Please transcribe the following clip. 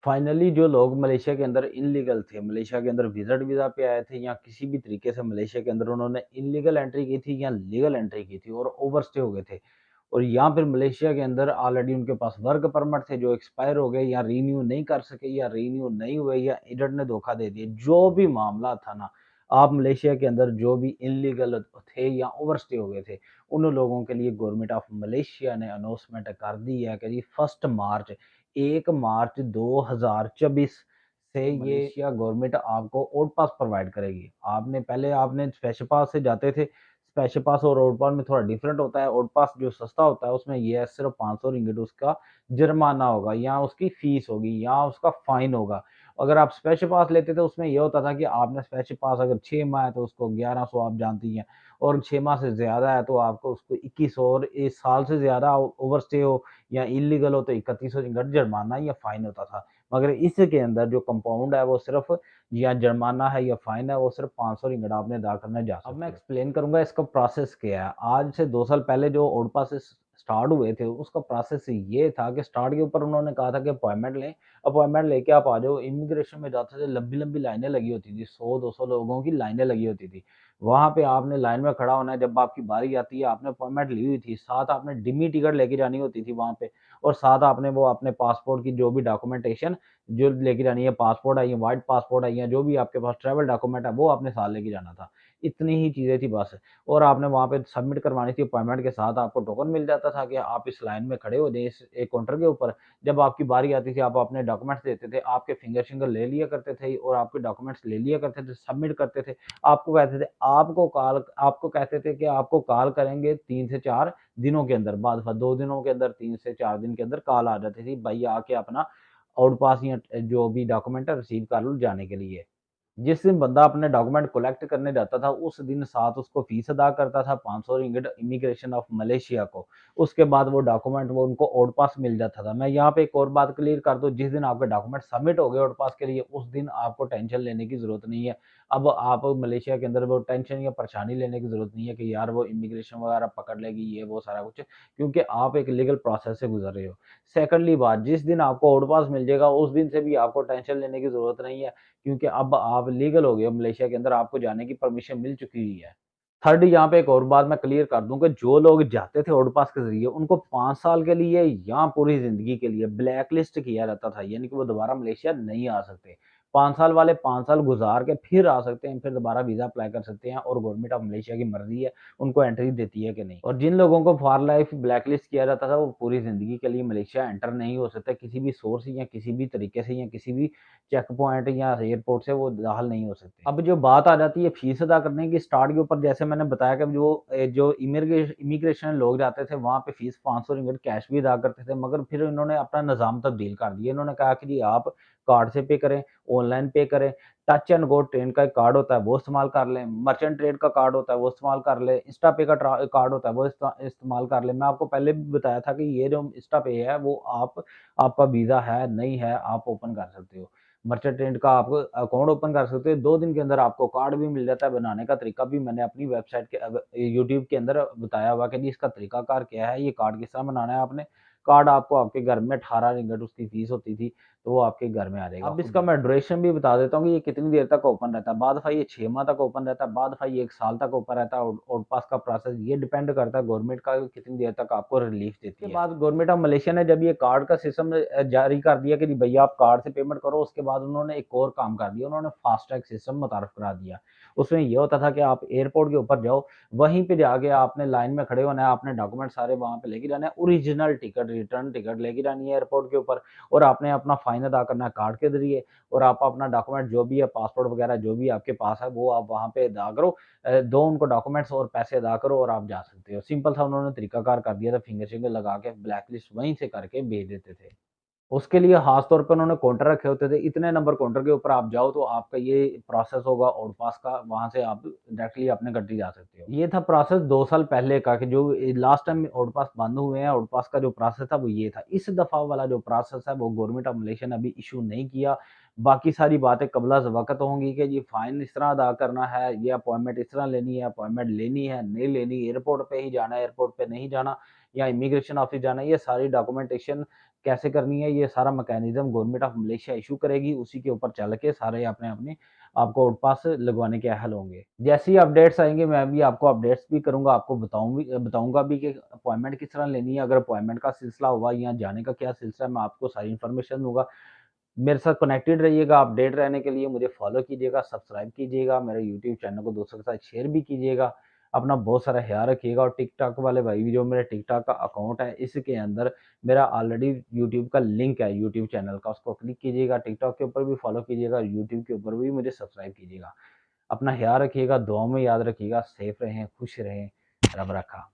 Finally जो लोग Malaysia के अंदर इल्लीगल थे, मलेशिया के अंदर विज़िट वीज़ा पे आए थे या किसी भी तरीके से मलेशिया के अंदर उन्होंने इल्लीगल एंट्री की थी या लीगल एंट्री की थी और ओवरस्टे हो गए थे। और या फिर मलेशिया के अंदर ऑलरेडी उनके पास वर्क परमिट थे जो एक्सपायर हो गए या रिन्यू नहीं कर सके या रिन्यू नहीं हुए या एजेंट ने धोखा दे दिया। जो भी मामला था ना, आप मलेशिया के अंदर जो भी इल्लीगल थे या ओवरस्टे हो गए थे, उन लोगों के लिए गवर्नमेंट ऑफ मलेशिया ने अनाउंसमेंट कर दी है कि जी 1 मार्च 1 मार्च 2024 से ये मलेशिया गवर्नमेंट आपको ओड पास प्रोवाइड करेगी। आपने स्पेशल पास से जाते थे, स्पेशल पास और ओड पास में थोड़ा डिफरेंट होता है। ओड पास जो सस्ता होता है उसमें ये है सिर्फ़ 500 रिंगिट उसका जुर्माना होगा या उसकी फीस होगी या उसका फाइन होगा। अगर आप स्पेशल पास लेते थे उसमें ये होता था कि आपने स्पेशल पास अगर 6 माह है तो उसको 1100 आप जानती हैं और 6 माह से ज़्यादा है तो आपको उसको 2100 और 1 साल से ज़्यादा ओवरस्टे हो या इल्लीगल हो तो 3100 रिंगट जुर्माना या फाइन होता था। मगर इसके अंदर जो कंपाउंड है वो सिर्फ़ या जुर्माना है या फाइन है वो सिर्फ़ 500 रिंगट आपने अदा करने जा सकते हो। अब मैं एक्सप्लेन करूँगा इसका प्रोसेस क्या है। आज से 2 साल पहले जो ओड पासेस स्टार्ट हुए थे उसका प्रोसेस ये था कि स्टार्ट के ऊपर उन्होंने कहा था कि अपॉइंटमेंट लेके आप आ जाओ। इमिग्रेशन में जाते थे, लंबी-लंबी लाइनें लगी होती थी, 100-200 लोगों की लाइनें लगी होती थी। वहाँ पे आपने लाइन में खड़ा होना है, जब आपकी बारी आती है, आपने अपॉइंटमेंट ली हुई थी, साथ आपने डिमी टिकट लेके जानी होती थी वहाँ पे और साथ आपने वो अपने पासपोर्ट की जो भी डॉक्यूमेंटेशन जो लेके जानी है, पासपोर्ट है या व्हाइट पासपोर्ट है या जो भी आपके पास ट्रैवल डॉक्यूमेंट है, वो आपने साथ लेके जाना था। इतनी ही चीज़ें थी बस और आपने वहाँ पे सबमिट करवानी थी अपॉइंटमेंट के साथ आपको टोकन मिल जाता था कि आप इस लाइन में खड़े हो जाइए इस एक काउंटर के ऊपर। जब आपकी बारी आती थी, आप अपने डॉक्यूमेंट्स देते थे, आपके फिंगर-शिंगर ले लिया करते थे और आपके डॉक्यूमेंट्स ले लिया करते थे, सबमिट करते थे। आपको कहते थे कि आपको कॉल करेंगे 3 से 4 दिनों के अंदर, बाद 2 दिनों के अंदर 3 से 4 दिन के अंदर कॉल आ जाती थी, भई आके अपना आउट पास या जो भी डॉक्यूमेंट है रिसीव कर लो जाने के लिए। जिस दिन बंदा अपने डॉक्यूमेंट कलेक्ट करने जाता था, उस दिन साथ उसको फीस अदा करता था 500 रिंगिट इमिग्रेशन ऑफ मलेशिया को। उसके बाद वो डॉक्यूमेंट वो उनको ओड पास मिल जाता था। मैं यहाँ पे एक और बात क्लियर कर दूँ, जिस दिन आपके डॉक्यूमेंट सबमिट हो गए ओड पास के लिए, उस दिन आपको टेंशन लेने की ज़रूरत नहीं है। अब आप मलेशिया के अंदर वो टेंशन या परेशानी लेने की ज़रूरत नहीं है कि यार वो इमिग्रेशन वगैरह पकड़ लेगी, ये वो सारा कुछ, क्योंकि आप एक लीगल प्रोसेस से गुज़र रहे हो। सेकंडली बात, जिस दिन आपको ओड पास मिल जाएगा, उस दिन से भी आपको टेंशन लेने की ज़रूरत नहीं है। क्योंकि अब आप लीगल हो गए हो मलेशिया के अंदर, आपको जाने की परमिशन मिल चुकी हुई है। थर्ड यहाँ पे एक और बात मैं क्लियर कर दूँ कि जो लोग जाते थे ओड पास के ज़रिए, उनको 5 साल के लिए या पूरी ज़िंदगी के लिए ब्लैक लिस्ट किया जाता था, यानी कि वो दोबारा मलेशिया नहीं आ सकते। 5 साल वाले 5 साल गुज़ार के फिर आ सकते हैं, फिर दोबारा वीज़ा अप्लाई कर सकते हैं और गवर्नमेंट ऑफ मलेशिया की मर्ज़ी है, उनको एंट्री देती है कि नहीं। और जिन लोगों को फॉर लाइफ ब्लैक लिस्ट किया जाता था, वो पूरी ज़िंदगी के लिए मलेशिया एंटर नहीं हो सकते, किसी भी सोर्स या किसी भी तरीके से या किसी भी चेक पॉइंट या एयरपोर्ट से वो दाखिल नहीं हो सकते। अब जो बात आ जाती है फीस अदा करने की स्टार्ट के ऊपर, जैसे मैंने बताया कि जो इमिग्रेशन लोग जाते थे वहाँ पे फीस 500 रिंगिट कैश भी अदा करते थे, मगर फिर इन्होंने अपना निज़ाम तब्दील कर दिया। इन्होंने कहा कि जी आप कार्ड से पे करें, ऑनलाइन पे करें, टच एंड गो ट्रेन का एक कार्ड होता है वो इस्तेमाल कर लें, मर्चेंट ट्रेड का कार्ड होता है वो इस्तेमाल कर लें, इंस्टा पे का कार्ड होता है वो इस्तेमाल कर लें। मैं आपको पहले भी बताया था कि ये जो इंस्टा पे है वो आपका वीज़ा है, नहीं है, आप ओपन कर सकते हो। मर्चेंट ट्रेड का आप अकाउंट ओपन कर सकते हो, 2 दिन के अंदर आपको कार्ड भी मिल जाता है, बनाने का तरीका भी मैंने अपनी वेबसाइट के यूट्यूब के अंदर बताया हुआ कि जी इसका तरीकाकार क्या है, ये कार्ड किस तरह बनाना है आपने। कार्ड आपको आपके घर में 18 रिंगट उसकी फीस होती थी, तो वो आपके घर में आ जाएगा। अब इसका मैं ड्यूरेशन भी बता देता हूँ कि ये कितनी देर तक ओपन रहता है। बाद दफ़ा ये 6 माह तक ओपन रहता है, बाद दफ़ा ये 1 साल तक ओपन रहता है। ओड पास का प्रोसेस ये डिपेंड करता है गवर्नमेंट का कि कितनी देर तक आपको रिलीफ देती है। उसके बाद गवर्नमेंट ऑफ मलेशिया ने जब ये कार्ड का सिस्टम जारी कर दिया कि जी भैया आप कार्ड से पेमेंट करो, उसके बाद उन्होंने एक और काम कर दिया, उन्होंने फास्ट ट्रैक सिस्टम मुतारिफ करा दिया। उसमें ये होता था कि आप एयरपोर्ट के ऊपर जाओ, वहीं पे जाके आपने लाइन में खड़े होना है, आपने डॉक्यूमेंट सारे वहाँ पे लेके जाने हैं, ओरिजिनल टिकट, रिटर्न टिकट लेके जानी है एयरपोर्ट के ऊपर और आपने अपना फाइन अदा करना है कार्ड के ज़रिए और आप अपना डॉक्यूमेंट जो भी है, पासपोर्ट वगैरह जो भी आपके पास है, वो आप वहाँ पे अदा करो। दो उनको डॉक्यूमेंट्स और पैसे अदा करो और आप जा सकते हो। सिंपल सा उन्होंने तरीकाकार कर दिया था, फिंगर-शिंगर लगा के ब्लैक लिस्ट वहीं से करके भेज देते थे। उसके लिए ख़ास तौर पे उन्होंने काउंटर रखे होते थे, इतने नंबर काउंटर के ऊपर आप जाओ तो आपका ये प्रोसेस होगा ओड पास का, वहाँ से आप डायरेक्टली अपने कंट्री जा सकते हो। ये था प्रोसेस 2 साल पहले का कि जो लास्ट टाइम ओड पास बंद हुए हैं, ओड पास का जो प्रोसेस था वो ये था। इस दफ़ा वाला जो प्रोसेस है वो गवर्नमेंट ऑफ मलेशिया ने अभी इश्यू नहीं किया। बाकी सारी बातें क़ब्ल ज़-वक़्त होंगी कि ये फ़ाइन इस तरह अदा करना है, ये अपॉइंटमेंट इस तरह लेनी है, अपॉइंटमेंट लेनी है, नहीं लेनी, एयरपोर्ट पे ही जाना है, एयरपोर्ट पे नहीं जाना। या इमिग्रेशन ऑफिस जाना है, ये सारी डॉक्यूमेंटेशन कैसे करनी है, ये सारा mechanism government of Malaysia issue करेगी, उसी के ऊपर चल के सारे अपने अपने आपको आउट पास लगवाने के अहल होंगे। जैसे ही अपडेट्स आएंगे मैं भी आपको अपडेट्स भी करूंगा, आपको बताऊंगा भी कि अपॉइंटमेंट किस तरह लेनी है, अगर अपॉइंटमेंट का सिलसिला हुआ या जाने का क्या सिलसिला है, मैं आपको सारी इन्फॉर्मेशन दूंगा। मेरे साथ कनेक्टेड रहिएगा, अपडेट रहने के लिए मुझे फॉलो कीजिएगा, सब्सक्राइब कीजिएगा, मेरे यूट्यूब चैनल को दोस्तों के साथ शेयर भी कीजिएगा। अपना बहुत सारा ख्याल रखिएगा, और टिकटॉक वाले भाई भी, जो मेरे टिकटॉक का अकाउंट है इसके अंदर मेरा ऑलरेडी यूट्यूब का लिंक है, यूट्यूब चैनल का, उसको क्लिक कीजिएगा। टिकटॉक के ऊपर भी फॉलो कीजिएगा, यूट्यूब के ऊपर भी मुझे सब्सक्राइब कीजिएगा। अपना ख्याल रखिएगा, दुआ में याद रखिएगा, सेफ रहें, खुश रहें, रब रखा।